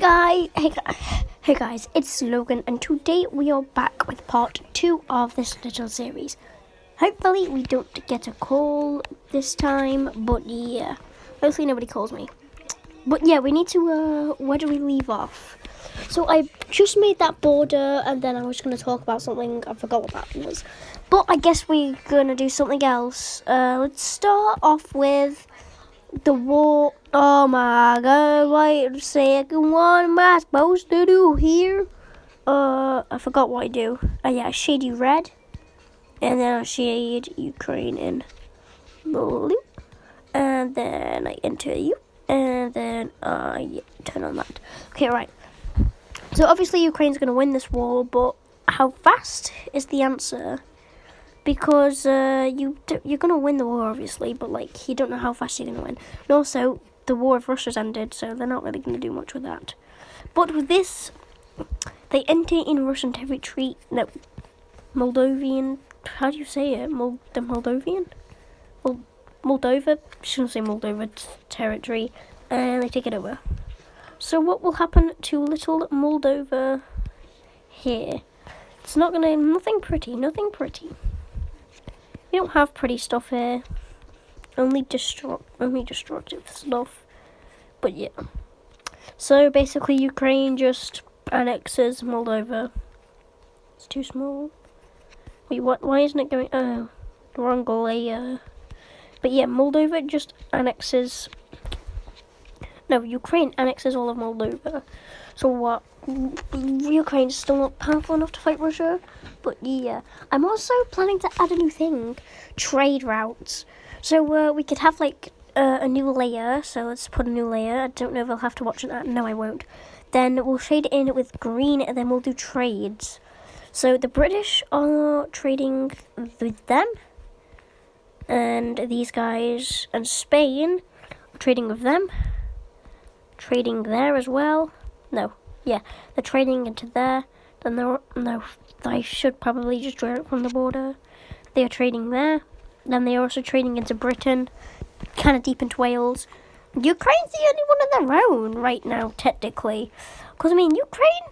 Hey guys, it's Logan, and today we are back with part 2 of this little series. Hopefully we don't get a call this time, but yeah, hopefully nobody calls me. But yeah, we need to, where do we leave off? So I just made that border, and then I was going to talk about something, I forgot what that was. But I guess we're going to do something else. Let's start off with the war. Oh my god, wait a second, what am I supposed to do here? I forgot what I do. Yeah, I shade you red, and then I shade Ukraine in blue, and then I enter you, and then I turn on that. Okay, right. So obviously Ukraine's going to win this war, but how fast is the answer? Because you're going to win the war, obviously, but like you don't know how fast you're going to win. And also, the war of Russia's ended, so they're not really going to do much with that. But with this, they enter in Russian territory. No, Moldovan. How do you say it? The Moldovan? Moldova. Shouldn't say Moldova territory, and they take it over. So what will happen to little Moldova here? It's not gonna. Nothing pretty. We don't have pretty stuff here. Only destructive stuff. But yeah. So basically Ukraine just annexes Moldova. It's too small. Wait, what? Why isn't it going? Oh, the wrong layer. But yeah, Moldova just annexes. No, Ukraine annexes all of Moldova. So what? Ukraine's still not powerful enough to fight Russia. But yeah, I'm also planning to add a new thing, trade routes. So we could have like a new layer. So let's put a new layer. I don't know if I'll have to watch that. No, I won't. Then we'll shade it in with green, and then we'll do trades. So the British are trading with them, and these guys, and Spain are trading with them. Trading there as well. No, yeah, they're trading into there. Then I should probably just draw it from the border. They are trading there. Then they are also trading into Britain, kind of deep into Wales. Ukraine's the only one on their own right now, technically. Because, I mean, Ukraine,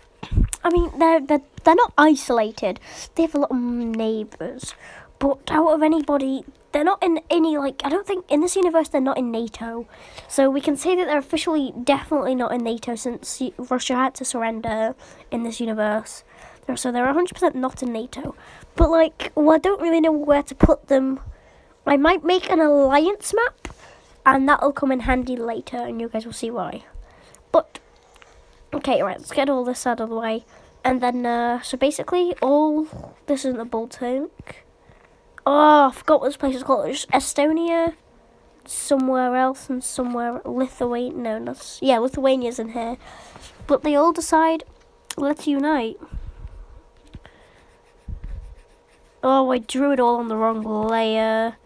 they're not isolated. They have a lot of neighbours. But out of anybody, they're not in any, like, I don't think, in this universe, they're not in NATO. So we can say that they're officially definitely not in NATO since Russia had to surrender in this universe. So they're 100% not in NATO. But, like, I don't really know where to put them. I might make an alliance map, and that'll come in handy later, and you guys will see why. But, okay, right, let's get all this out of the way. And then, so basically, this is the Baltic. Oh, I forgot what this place is called. It's Estonia, somewhere else, and somewhere, Lithuania. No, Lithuania's in here. But they all decide, let's unite. Oh, I drew it all on the wrong layer.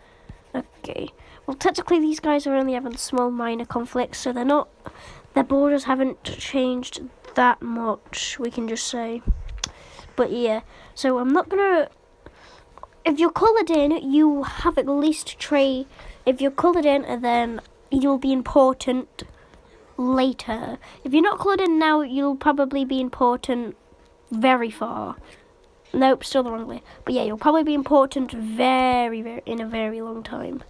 Okay. Well, technically, these guys are only having small minor conflicts, so their borders haven't changed that much, we can just say. But yeah, so I'm not gonna. If you're coloured in, you have at least trade. If you're coloured in, then you'll be important later. If you're not coloured in now, you'll probably be important very far. Nope, still the wrong way. But yeah, you'll probably be important in a very long time.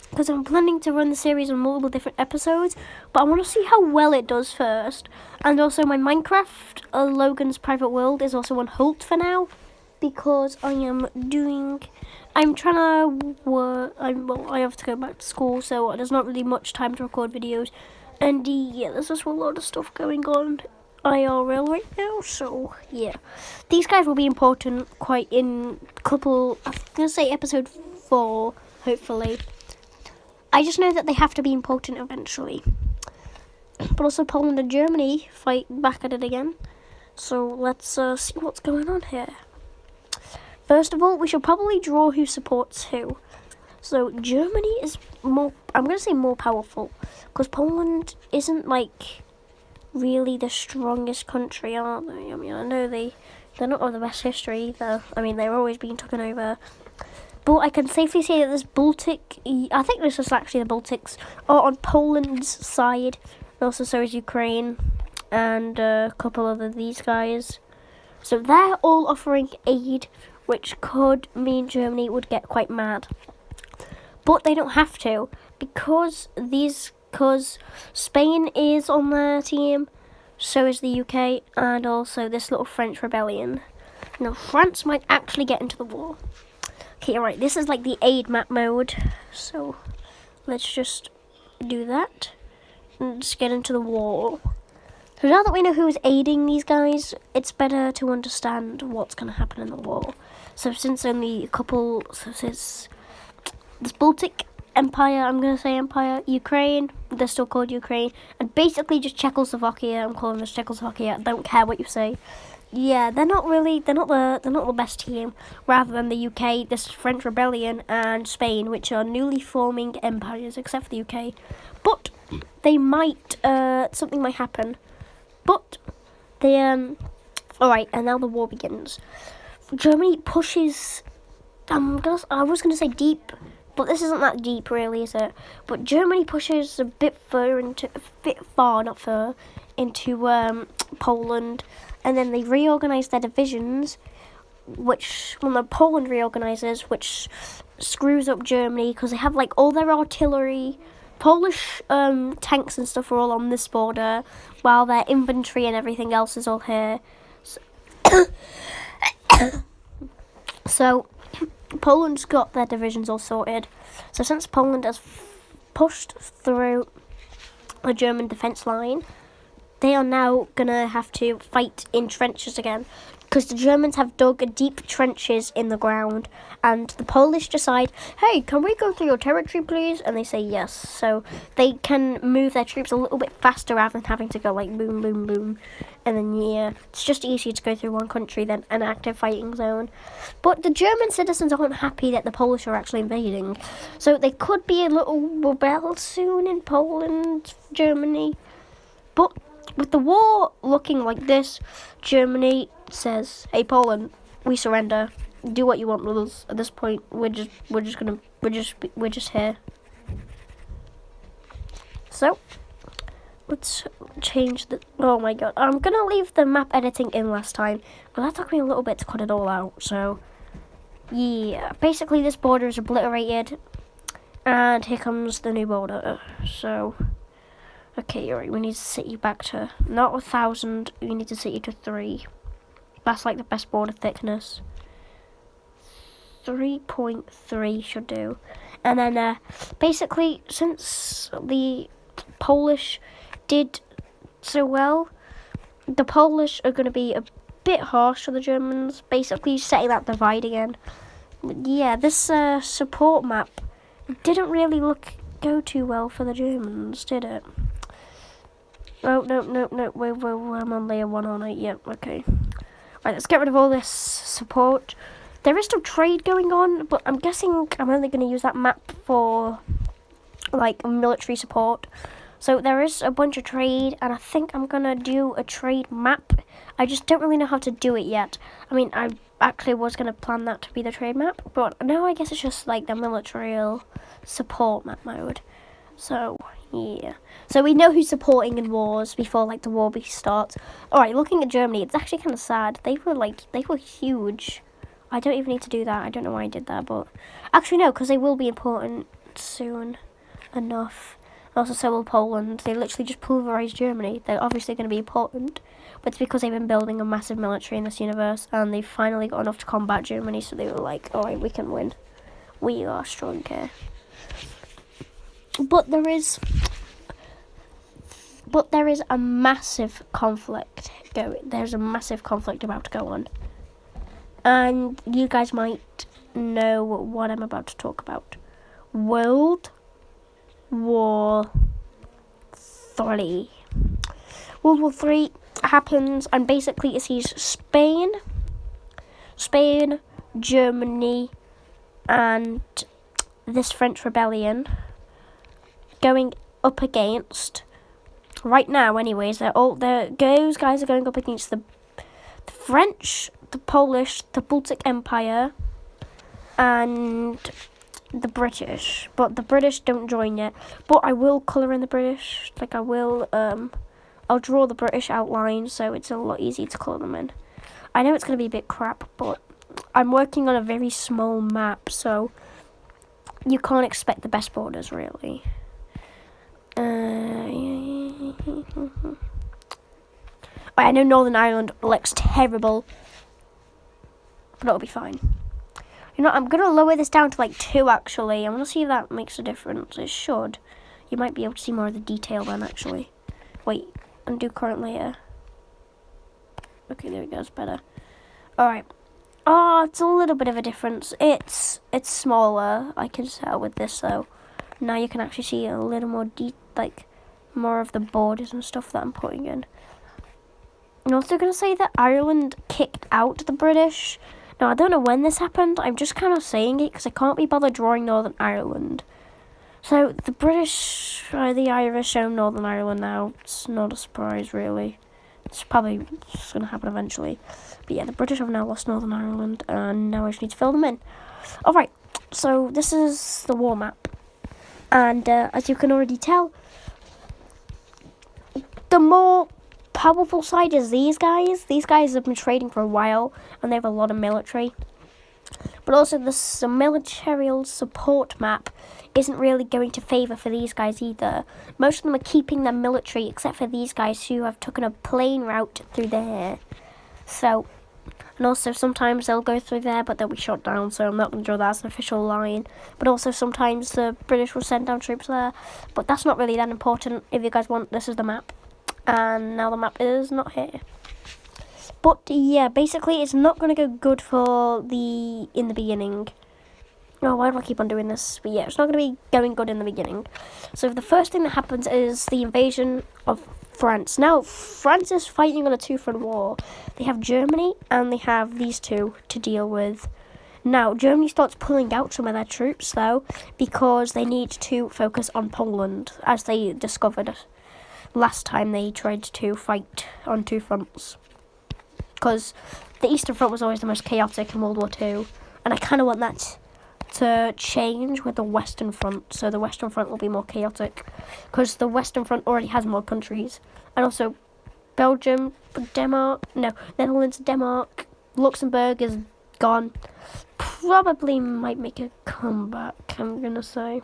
Because I'm planning to run the series on multiple different episodes, but I want to see how well it does first. And also my Minecraft, Logan's Private World, is also on hold for now. Because I'm trying to work, I have to go back to school, so there's not really much time to record videos. And yeah, there's just a lot of stuff going on IRL right now, so yeah. These guys will be important quite in I'm going to say episode 4, hopefully. I just know that they have to be important eventually. But also Poland and Germany fight back at it again. So let's see what's going on here. First of all, we should probably draw who supports who. So Germany is more, I'm going to say more powerful, because Poland isn't like really the strongest country, are they? I mean, I know they're not of the best history either. I mean, they're always being taken over. But I can safely say that this Baltic, I think this is actually the Baltics, are on Poland's side. And also so is Ukraine. and a couple of these guys. So they're all offering aid, which could mean Germany would get quite mad. But they don't have to, because Spain is on their team, so is the UK, and also this little French rebellion. Now, France might actually get into the war. Okay, alright, this is like the aid map mode, so let's just do that and just get into the war. So now that we know who's aiding these guys, it's better to understand what's going to happen in the war. So since only a couple, so since this Baltic Empire, I'm going to say Empire, Ukraine, they're still called Ukraine, and basically just Czechoslovakia, I'm calling this Czechoslovakia, I don't care what you say. Yeah, they're not the best team, rather than the UK, this French rebellion, and Spain, which are newly forming empires, except for the UK. But they might, something might happen. But they, alright, and now the war begins. Germany pushes, I was gonna say deep, but this isn't that deep really, is it? But Germany pushes a bit far, into Poland, and then they reorganize their divisions, which, when Poland reorganizes, which screws up Germany, because they have like all their artillery. Polish tanks and stuff are all on this border, while their infantry and everything else is all here. So Poland's got their divisions all sorted. So since Poland has pushed through a German defence line, they are now going to have to fight in trenches again, because the Germans have dug deep trenches in the ground, and the Polish decide, hey, can we go through your territory, please? And they say yes. So they can move their troops a little bit faster rather than having to go like boom, boom, boom. And then, yeah, it's just easier to go through one country than an active fighting zone. But the German citizens aren't happy that the Polish are actually invading. So they could be a little rebel soon in Poland, Germany. But with the war looking like this, Germany says, hey, Poland, we surrender. Do what you want with us. At this point, we're just here. So let's change the, oh my god, I'm gonna leave the map editing in last time, but that took me a little bit to cut it all out. So yeah, basically this border is obliterated, and here comes the new border. So okay, alright, we need to set you back to not 1,000, we need to set you to 3. That's like the best border thickness. 3.3 should do. And then basically, since the Polish did so well, the Polish are going to be a bit harsh to the Germans, basically setting that divide again. Yeah, this support map didn't really go too well for the Germans, did it? Oh, no, I'm on layer 1 on it, yep, okay. Right, let's get rid of all this support. There is still trade going on, but I'm guessing I'm only going to use that map for, like, military support. So there is a bunch of trade, and I think I'm going to do a trade map. I just don't really know how to do it yet. I mean, I actually was going to plan that to be the trade map, but now I guess it's just, like, the military support map mode. So, yeah. So we know who's supporting in wars before, like, the war starts. Alright, looking at Germany, it's actually kind of sad. They were huge. I don't even need to do that. I don't know why I did that, but actually no, because they will be important soon enough. Also, so will Poland. They literally just pulverized Germany. They're obviously going to be important, but it's because they've been building a massive military in this universe, and they finally got enough to combat Germany, so they were like, alright, we can win. We are strong here. But there is a massive conflict going. There's a massive conflict about to go on. And you guys might know what I'm about to talk about. World War III. World War III happens, and basically it sees Spain, Germany, and this French rebellion going up against, right now anyways, those guys are going up against the French, the Polish, the Baltic Empire, and the British. But the British don't join yet. But I will colour in the British. Like, I will I'll draw the British outline so it's a lot easier to colour them in. I know it's going to be a bit crap, but I'm working on a very small map, so you can't expect the best borders, really. I know Northern Ireland looks terrible, but it'll be fine. You know, I'm going to lower this down to like 2, actually. I'm going to see if that makes a difference. It should. You might be able to see more of the detail then, actually. Wait, undo current layer. Okay, there we go, it's better. Alright. Oh, it's a little bit of a difference. It's smaller, I can tell with this, though. Now you can actually see a little more more of the borders and stuff that I'm putting in. I'm also going to say that Ireland kicked out the British. Now, I don't know when this happened. I'm just kind of saying it because I can't be bothered drawing Northern Ireland. So, the British, the Irish own Northern Ireland now. It's not a surprise, really. It's probably going to happen eventually. But yeah, the British have now lost Northern Ireland, and now I just need to fill them in. Alright, so this is the war map. And as you can already tell, the more powerful side is these guys. These guys have been trading for a while, and they have a lot of military. But also, the military support map isn't really going to favour for these guys either. Most of them are keeping their military, except for these guys who have taken a plane route through there. So, and also sometimes they'll go through there, but they'll be shot down, so I'm not going to draw that as an official line. But also sometimes the British will send down troops there, but that's not really that important. If you guys want, this is the map. And now the map is not here. But yeah, basically it's not going to go good for in the beginning. Oh, why do I keep on doing this? But yeah, it's not going to be going good in the beginning. So the first thing that happens is the invasion of France. Now, France is fighting on a 2-front war. They have Germany and they have these two to deal with. Now, Germany starts pulling out some of their troops, though, because they need to focus on Poland, as they discovered last time they tried to fight on 2 fronts. Because the Eastern Front was always the most chaotic in World War II, and I kind of want that to change with the Western Front, so the Western Front will be more chaotic, because the Western Front already has more countries, and also Belgium, Netherlands, Denmark, Luxembourg is gone, probably might make a comeback, I'm gonna say,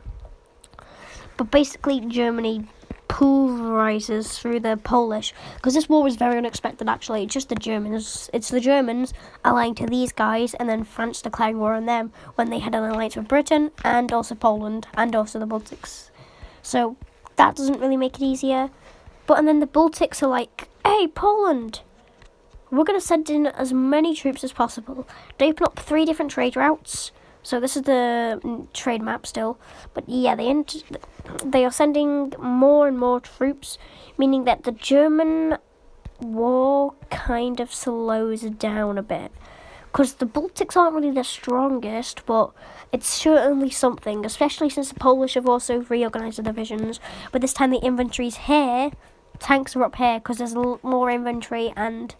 but basically Germany pulverizes through the Polish, because this war was very unexpected actually. It's just the Germans, it's the Germans allying to these guys, and then France declaring war on them when they had an alliance with Britain and also Poland and also the Baltics. So that doesn't really make it easier. But and then the Baltics are like, hey Poland, we're going to send in as many troops as possible. They open up 3 different trade routes. So this is the trade map still, but yeah, they are sending more and more troops, meaning that the German war kind of slows down a bit. Because the Baltics aren't really the strongest, but it's certainly something, especially since the Polish have also reorganised the divisions. But this time the infantry's here, tanks are up here, because there's more infantry and...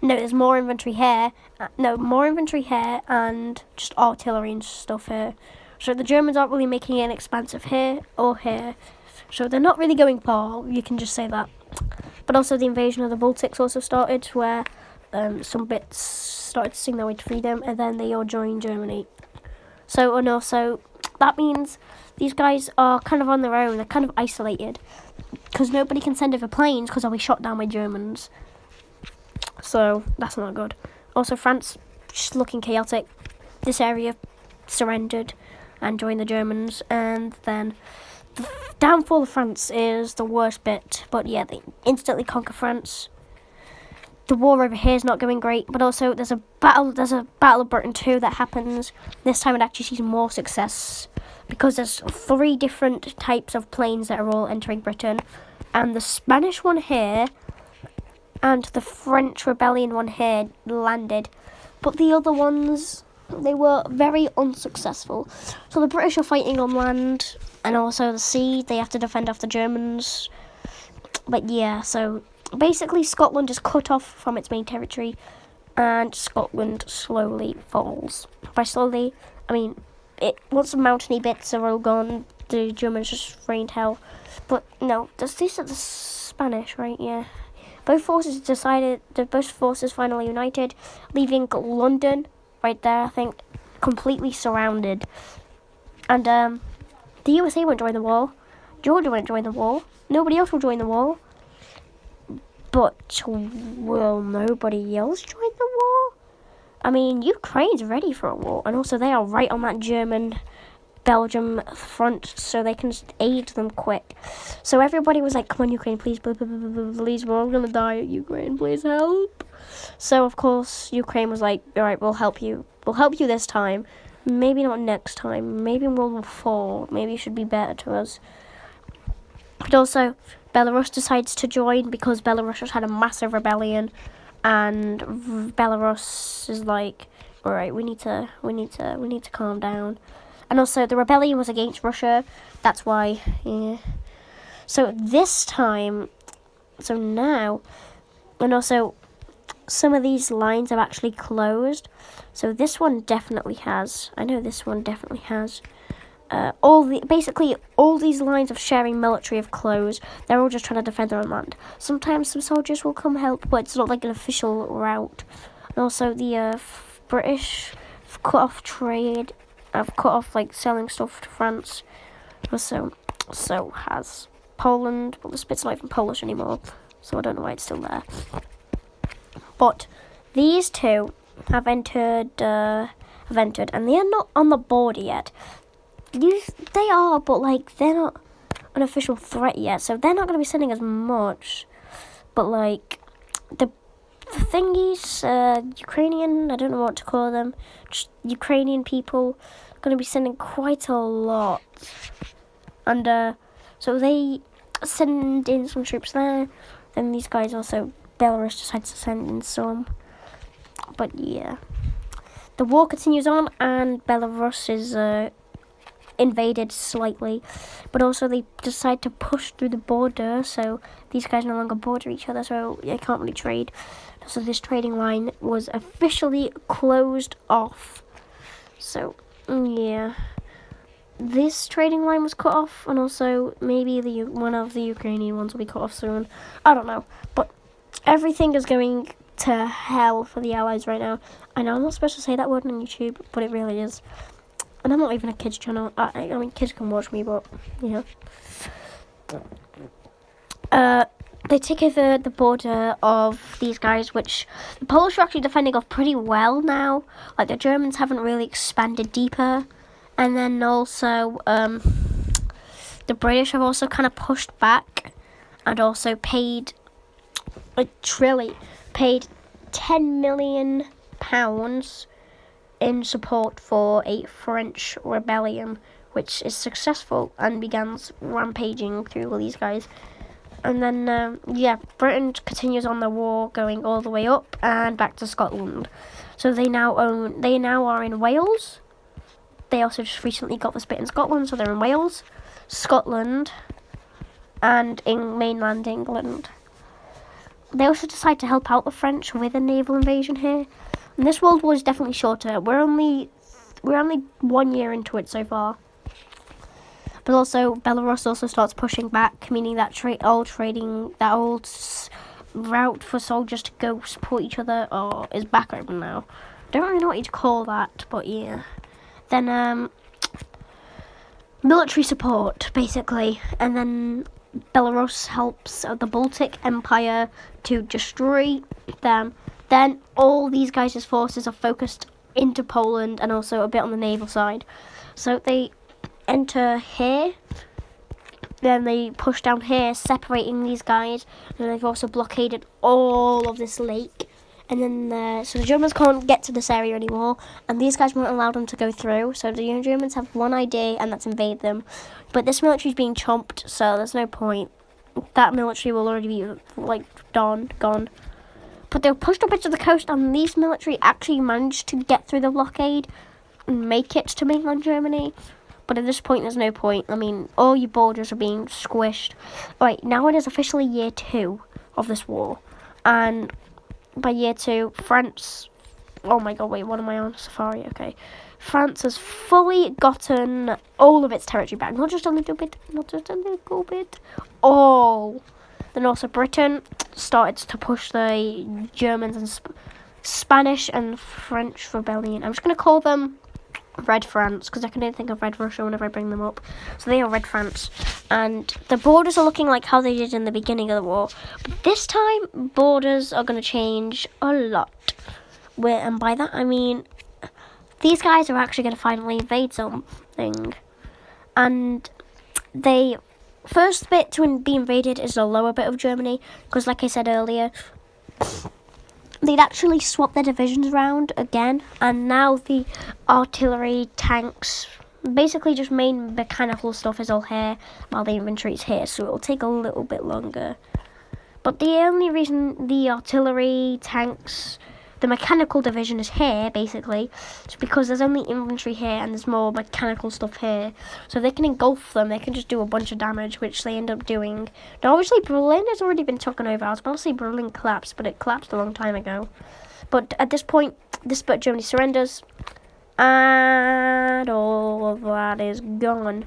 No, there's more infantry here. More infantry here and just artillery and stuff here. So the Germans aren't really making an expansive here or here. So they're not really going far, you can just say that. But also the invasion of the Baltics also started, where some bits started to sing their way to freedom, and then they all joined Germany. So, and also, that means these guys are kind of on their own, they're kind of isolated. Because nobody can send over planes, because they'll be shot down by Germans. So, that's not good. Also, France, just looking chaotic. This area surrendered and joined the Germans. And then the downfall of France is the worst bit. But yeah, they instantly conquer France. The war over here is not going great. But also, there's a battle of Britain too that happens. This time it actually sees more success. Because there's 3 different types of planes that are all entering Britain. And the Spanish one here... and the French rebellion one here landed. But the other ones, they were very unsuccessful. So the British are fighting on land and also the sea. They have to defend off the Germans. But yeah, so basically Scotland is cut off from its main territory and Scotland slowly falls. By slowly, I mean, once the mountainy bits are all gone, the Germans just rained hell. But no, these are the Spanish, right? Yeah. Both forces finally united, leaving London right there, I think, completely surrounded. And the USA won't join the war. Georgia won't join the war. Nobody else will join the war. But will nobody else join the war? I mean, Ukraine's ready for a war, and also they are right on that German-Belgium front, so they can just aid them quick. So everybody was like, come on, Ukraine, please, please, we're all going to die. Ukraine, please help. So, of course, Ukraine was like, all right, we'll help you. We'll help you this time. Maybe not next time. Maybe in World War IV. Maybe it should be better to us. But also, Belarus decides to join because Belarus has had a massive rebellion, and Belarus is like, all right, we need to calm down. And also, the rebellion was against Russia. That's why, yeah. So this time, so now, and also, some of these lines have actually closed. So this one definitely has. I know this one definitely has. All these lines of sharing military have closed. They're all just trying to defend their own land. Sometimes some soldiers will come help, but it's not like an official route. And also the British have cut off trade. Have cut off like selling stuff to France. Also, so has Poland. Well, this bit's not even Polish anymore, so I don't know why it's still there. But these two have entered, and they are not on the border yet. They are, but like they're not an official threat yet, so they're not going to be sending as much. But like the thingies, Ukrainian, I don't know what to call them, just Ukrainian people are going to be sending quite a lot, and so they send in some troops there. Then these guys also, Belarus decides to send in some. But yeah, the war continues on, and Belarus is invaded slightly, but also they decide to push through the border, so these guys no longer border each other, so they can't really trade. So this trading line was officially closed off. So yeah, this trading line was cut off, and also maybe one of the Ukrainian ones will be cut off soon. I don't know, but everything is going to hell for the Allies right now. I know I'm not supposed to say that word on YouTube, but it really is. And I'm not even a kids channel. I mean, kids can watch me, but, you know. They take over the border of these guys, which the Polish are actually defending off pretty well now. Like, the Germans haven't really expanded deeper. And then also, the British have also kind of pushed back and also paid, paid £10 million in support for a French rebellion, which is successful and begins rampaging through all these guys. And then, Britain continues on the war, going all the way up and back to Scotland. So they now are in Wales. They also just recently got this bit in Scotland, so they're in Wales, Scotland, and in mainland England. They also decide to help out the French with a naval invasion here. And this World War is definitely shorter. We're only 1 year into it so far. But also, Belarus also starts pushing back, meaning that old route for soldiers to go support each other is back open now. Don't really know what you'd call that, but yeah. Then military support, basically, and then Belarus helps the Baltic Empire to destroy them. Then all these guys' forces are focused into Poland and also a bit on the naval side. So they enter here, then they push down here, separating these guys, and they've also blockaded all of this lake. And then, so the Germans can't get to this area anymore, and these guys won't allow them to go through. So the Germans have one idea, and that's invade them. But this military is being chomped, so there's no point. That military will already be, gone. But they were pushed up into the coast, and these military actually managed to get through the blockade and make it to mainland Germany. But at this point, there's no point. I mean, all your borders are being squished. Right, now it is officially year 2 of this war. And by year 2, France... Oh my god, wait, what am I on? Safari, okay. France has fully gotten all of its territory back. Not just a little bit, all. Then also Britain started to push the Germans and Spanish and French rebellion. I'm just going to call them Red France, because I can only think of Red Russia whenever I bring them up. So they are Red France. And the borders are looking like how they did in the beginning of the war. But this time, borders are going to change a lot. And by that, I mean, these guys are actually going to finally invade something. And they... First bit to be invaded is the lower bit of Germany. Because like I said earlier, they'd actually swapped their divisions around again, and now the artillery, tanks, basically just main mechanical stuff is all here, while the infantry is here, so it'll take a little bit longer. But the only reason the artillery, tanks, the mechanical division is here, basically, is because there's only infantry here and there's more mechanical stuff here. So they can engulf them, they can just do a bunch of damage, which they end up doing. Now, obviously, Berlin has already been taken over. I was about to say Berlin collapsed, but it collapsed a long time ago. But at this point, this bit of Germany surrenders, and all of that is gone.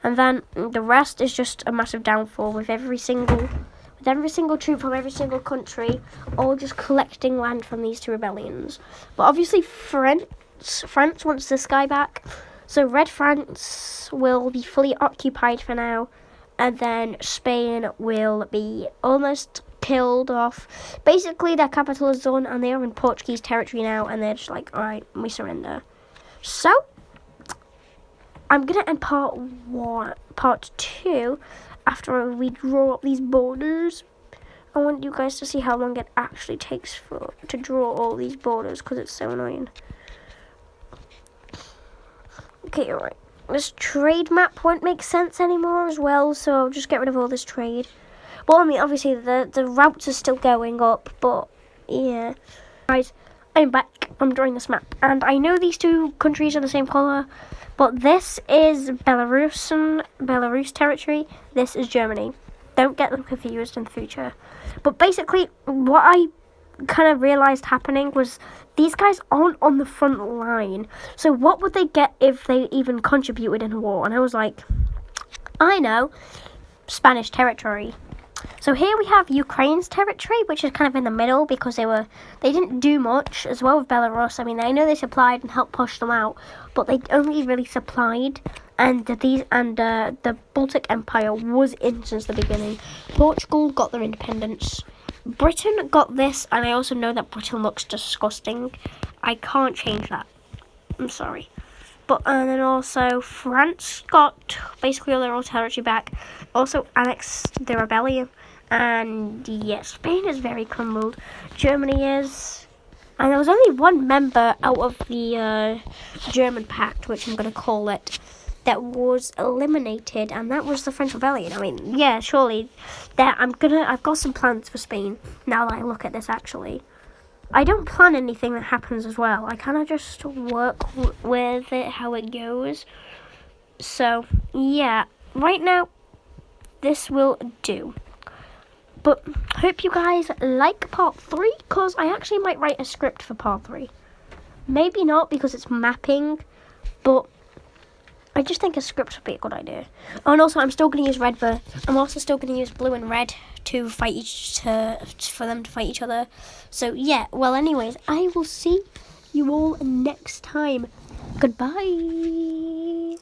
And then the rest is just a massive downfall with every single troop from every single country all just collecting land from these two rebellions. But obviously France wants this guy back, so Red France will be fully occupied for now, and then Spain will be almost killed off. Basically their capital is done and they are in Portuguese territory now, and they're just like, alright, we surrender. So I'm gonna end part 2 after we draw up these borders. I want you guys to see how long it actually takes to draw all these borders, because it's so annoying. Okay, alright. This trade map won't make sense anymore as well, so I'll just get rid of all this trade. Well, I mean, obviously the routes are still going up, but yeah. Guys, I'm back. I'm drawing this map, and I know these two countries are the same colour, but this is Belarus territory. This is Germany. Don't get them confused in the future. But basically, what I kind of realised happening was these guys aren't on the front line. So what would they get if they even contributed in a war? And I was like, I know, Spanish territory. So here we have Ukraine's territory, which is kind of in the middle because they didn't do much, as well with Belarus. I mean, I know they supplied and helped push them out, but they only really supplied, and the Baltic Empire was in since the beginning. Portugal got their independence. Britain got this, and I also know that Britain looks disgusting. I can't change that. I'm sorry. But and then also France got basically all their old territory back. Also annexed the rebellion. And yes, Spain is very crumbled. Germany is. And there was only one member out of the German Pact, which I'm going to call it, that was eliminated, and that was the French Rebellion. I mean, yeah, surely. I've got some plans for Spain now that I look at this, actually. I don't plan anything that happens as well. I kind of just work with it, how it goes. So, yeah, right now, this will do. But hope you guys like part 3, because I actually might write a script for part 3. Maybe not, because it's mapping, but I just think a script would be a good idea. Oh, and also, I'm still going to use I'm also still going to use blue and red to fight for them to fight each other. So yeah, well anyways, I will see you all next time. Goodbye.